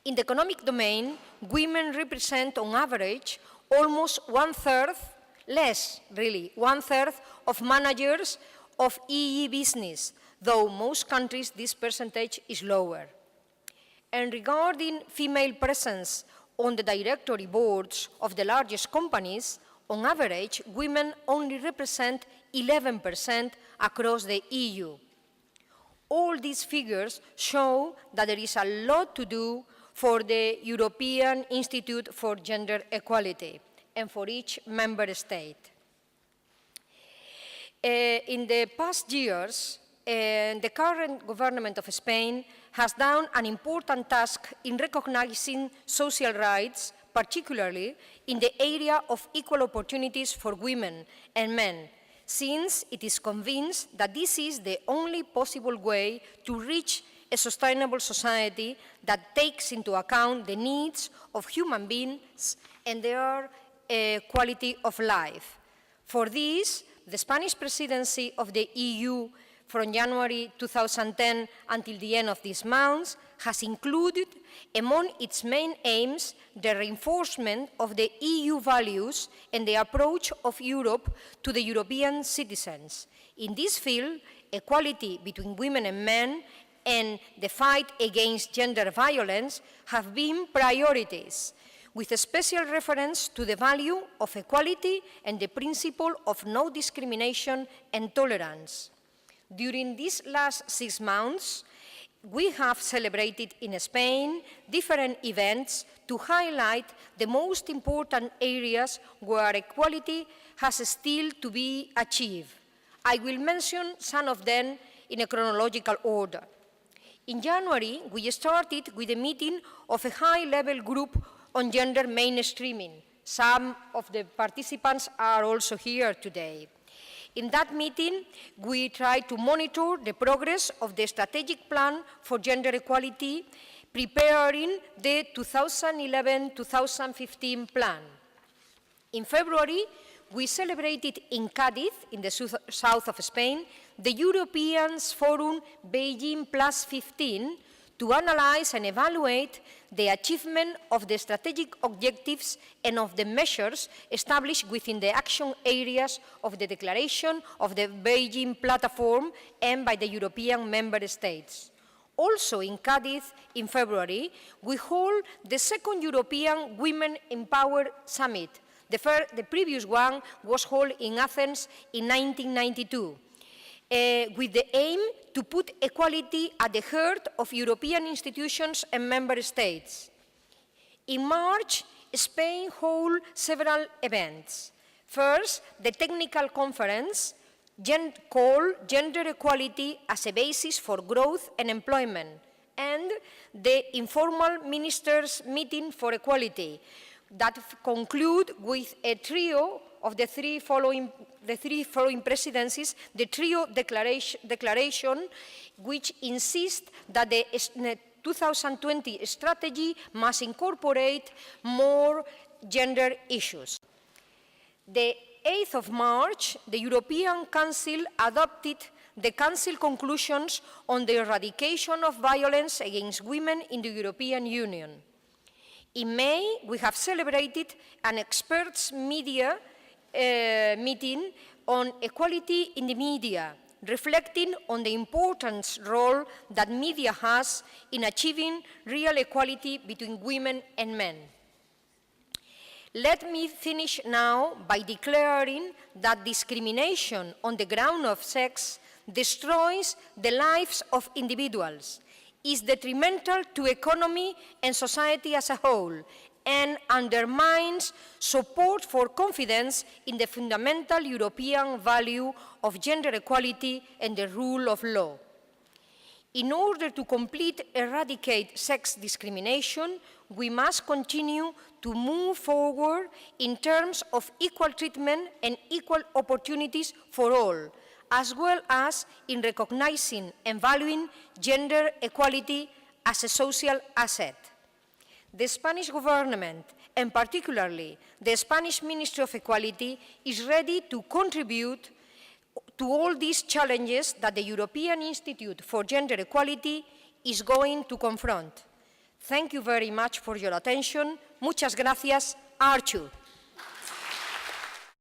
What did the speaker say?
In the economic domain, women represent on average almost one-third, less really, one-third of managers of EU business, though most countries this percentage is lower. And regarding female presence on the directory boards of the largest companies, on average, women only represent 11% across the EU. All these figures show that there is a lot to do for the European Institute for Gender Equality and for each member state. In the past years, the current government of Spain has done an important task in recognizing social rights, particularly in the area of equal opportunities for women and men, since it is convinced that this is the only possible way to reach a sustainable society that takes into account the needs of human beings and their quality of life. For this, the Spanish presidency of the EU from January 2010 until the end of this month has included among its main aims the reinforcement of the EU values and the approach of Europe to the European citizens. In this field, equality between women and men and the fight against gender violence have been priorities, with a special reference to the value of equality and the principle of no discrimination and tolerance. During these last 6 months, we have celebrated in Spain different events to highlight the most important areas where equality has still to be achieved. I will mention some of them in a chronological order. In January, we started with a meeting of a high-level group on gender mainstreaming. Some of the participants are also here today. In that meeting, we tried to monitor the progress of the strategic plan for gender equality, preparing the 2011-2015 plan. In February, we celebrated in Cádiz, in the south of Spain, the European Forum Beijing Plus 15 to analyze and evaluate the achievement of the strategic objectives and of the measures established within the action areas of the declaration of the Beijing Platform and by the European member states. Also in Cádiz, in February, we hold the second European Women Empowered Summit. The previous one was held in Athens in 1992. With the aim to put equality at the heart of European institutions and member states. In March, Spain held several events. First, the technical conference called Gender Equality as a Basis for Growth and Employment, and the informal ministers' meeting for equality that conclude with a trio of the three following presidencies, the trio declaration, which insists that the 2020 strategy must incorporate more gender issues. The 8th of March, the European Council adopted the Council conclusions on the eradication of violence against women in the European Union. In May, we have celebrated an experts' media meeting on equality in the media, reflecting on the important role that media has in achieving real equality between women and men. Let me finish now by declaring that discrimination on the ground of sex destroys the lives of individuals, is detrimental to economy and society as a whole, and undermines support for confidence in the fundamental European value of gender equality and the rule of law. In order to completely eradicate sex discrimination, we must continue to move forward in terms of equal treatment and equal opportunities for all, as well as in recognizing and valuing gender equality as a social asset. The Spanish government, and particularly the Spanish Ministry of Equality, is ready to contribute to all these challenges that the European Institute for Gender Equality is going to confront. Thank you very much for your attention. Muchas gracias. Archu.